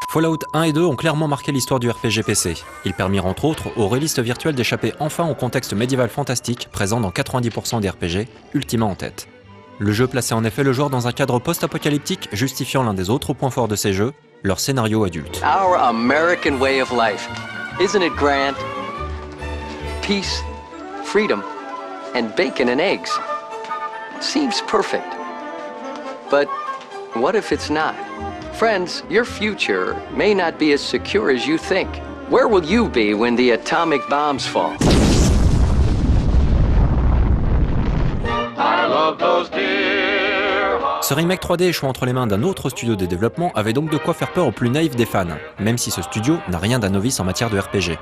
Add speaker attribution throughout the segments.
Speaker 1: Fallout 1 et 2 ont clairement marqué l'histoire du RPG PC. Ils permirent entre autres aux réalistes virtuels d'échapper enfin au contexte médiéval fantastique présent dans 90% des RPG, Ultima en tête. Le jeu plaçait en effet le joueur dans un cadre post-apocalyptique justifiant l'un des autres points forts de ces jeux, leur scénario adulte.
Speaker 2: Our American way of life, isn't it grand? Peace, freedom, and bacon and eggs. Seems perfect. But what if it's not? Friends, your future may not be as secure as you think. Where will you be when the atomic bombs fall? I love those deer.
Speaker 1: Ce remake 3D échouant entre les mains d'un autre studio de développement avait donc de quoi faire peur aux plus naïfs des fans, même si ce studio n'a rien d'un novice en matière de RPG.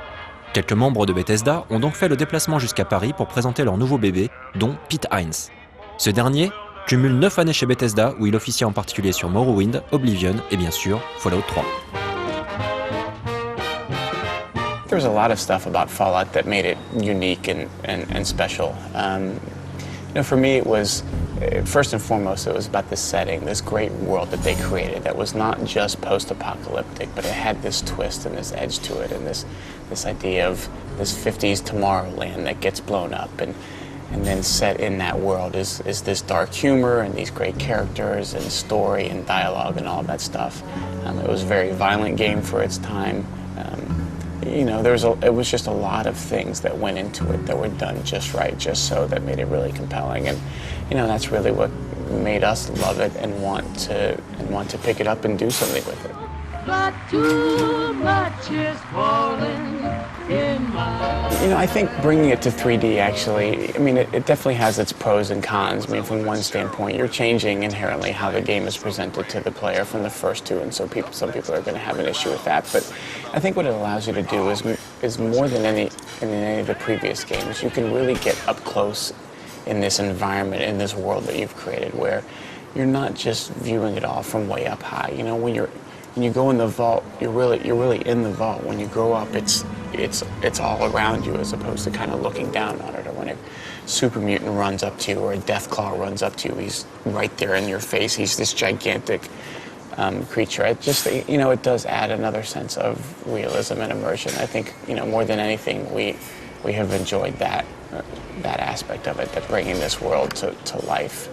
Speaker 1: Quelques membres de Bethesda ont donc fait le déplacement jusqu'à Paris pour présenter leur nouveau bébé, dont Pete Hines. Ce dernier cumule 9 années chez Bethesda où il officie en particulier sur Morrowind, Oblivion et bien sûr Fallout 3.
Speaker 3: There was a lot of stuff about Fallout that made it unique and special. For me, it was, first and foremost, it was about this setting, this great world that they created that was not just post-apocalyptic, but it had this twist and this edge to it, and this idea of this 50s Tomorrowland that gets blown up, and then set in that world is this dark humor and these great characters and story and dialogue and all that stuff. It was a very violent game for its time. It was just a lot of things that went into it that were done just right, just so, that made it really compelling. And that's really what made us love it and want to pick it up and do something with it. But too much is falling in my... I think bringing it to 3D actually, it definitely has its pros and cons. From one standpoint, you're changing inherently how the game is presented to the player from the first two, and so some people are going to have an issue with that. But I think what it allows you to do is more than any of the previous games. You can really get up close in this environment, in this world that you've created, where you're not just viewing it all from way up high. When you go in the vault, you're really in the vault. When you grow up, it's all around you, as opposed to kind of looking down on it. Or when a super mutant runs up to you, or a Deathclaw runs up to you, he's right there in your face. He's this gigantic creature. It just, it does add another sense of realism and immersion. I think, more than anything, we have enjoyed that aspect of it, that bringing this world to life.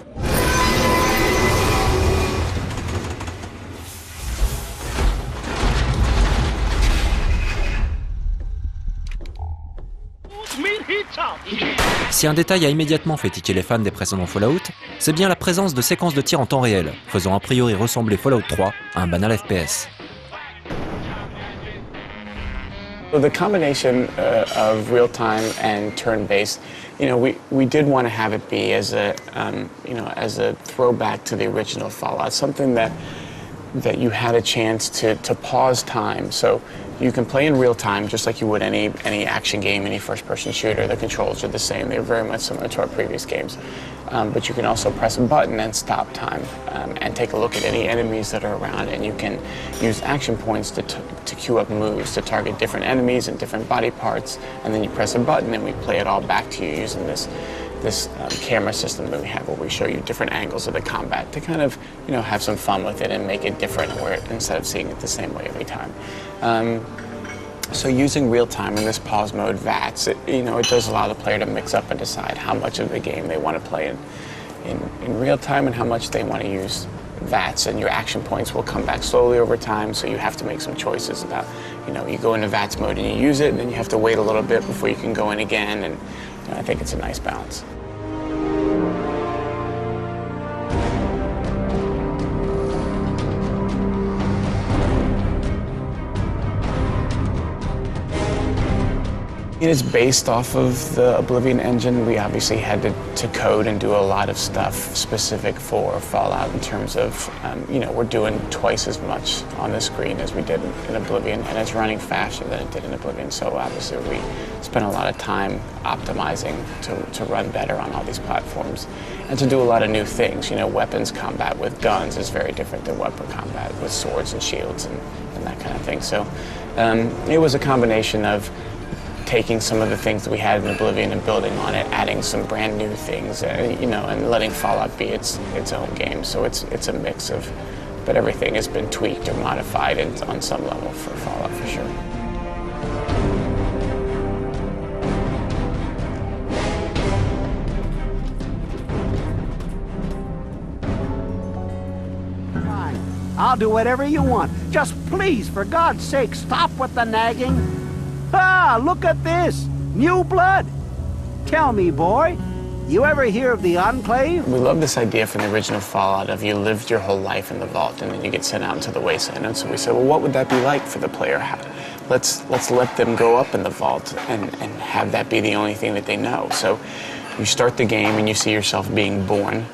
Speaker 1: Si un détail a immédiatement fait tiquer les fans des précédents Fallout, c'est bien la présence de séquences de tir en temps réel, faisant a priori ressembler Fallout 3 à un banal FPS.
Speaker 3: The combination of real-time and turn-based, we did want to have it be as a throwback to the original Fallout, something that you had a chance to pause time. So you can play in real time just like you would any action game, any first-person shooter. The controls are the same. They're very much similar to our previous games. But you can also press a button and stop time and take a look at any enemies that are around, and you can use action points to queue up moves to target different enemies and different body parts, and then you press a button and we play it all back to you using this camera system that we have, where we show you different angles of the combat to kind of have some fun with it and make it different, instead of seeing it the same way every time. So using real time in this pause mode VATS, it does allow the player to mix up and decide how much of the game they want to play in real time and how much they want to use VATS, and your action points will come back slowly over time, so you have to make some choices about, you go into VATS mode and you use it, and then you have to wait a little bit before you can go in again, and I think it's a nice balance. It's based off of the Oblivion engine. We obviously had to code and do a lot of stuff specific for Fallout in terms of, we're doing twice as much on the screen as we did in Oblivion, and it's running faster than it did in Oblivion. So obviously we spent a lot of time optimizing to run better on all these platforms and to do a lot of new things. Weapons combat with guns is very different than weapon combat with swords and shields and that kind of thing. So it was a combination of taking some of the things that we had in Oblivion and building on it, adding some brand new things, you know, and letting Fallout be its own game. So it's a mix of, but everything has been tweaked or modified on some level for Fallout for sure.
Speaker 4: Fine. I'll do whatever you want. Just please, for God's sake, stop with the nagging. Ah, look at this! New blood! Tell me, boy, you ever hear of the Enclave?
Speaker 3: We love this idea from the original Fallout of you lived your whole life in the vault and then you get sent out into the wasteland. And so we said, well, what would that be like for the player? Let's let them grow up in the vault and have that be the only thing that they know. So you start the game and you see yourself being born.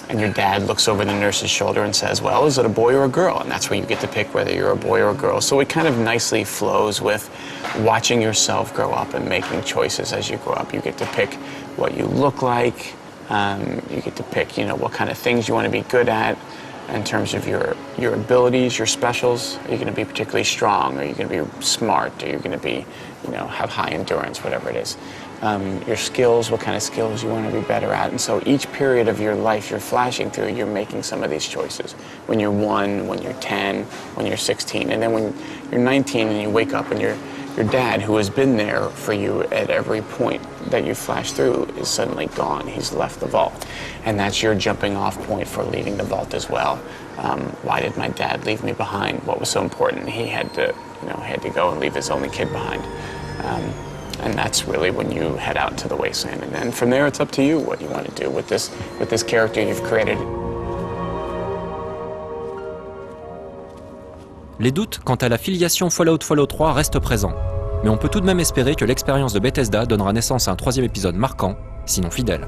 Speaker 3: And your dad looks over the nurse's shoulder and says, well, is it a boy or a girl? And that's where you get to pick whether you're a boy or a girl. So it kind of nicely flows with watching yourself grow up and making choices as you grow up. You get to pick what you look like. You get to pick, you know, what kind of things you want to be good at in terms of your abilities, your specials. Are you going to be particularly strong? Are you going to be smart? Are you going to be, you know, have high endurance, whatever it is. Your skills, what kind of skills you want to be better at. And so each period of your life you're flashing through, you're making some of these choices. When you're 1, when you're 10, when you're 16. And then when you're 19 and you wake up and your dad, who has been there for you at every point that you flash through, is suddenly gone. He's left the vault. And that's your jumping off point for leaving the vault as well. Why did my dad leave me behind? What was so important? He had to, you know, had to go and leave his only kid behind. And that's really when you head out into the wasteland. And then from there, it's up to you what you want to do with this character you've created.
Speaker 1: Les doutes quant à la filiation Fallout 3 restent présents, mais on peut tout de même espérer que l'expérience de Bethesda donnera naissance à un 3e épisode marquant, sinon fidèle.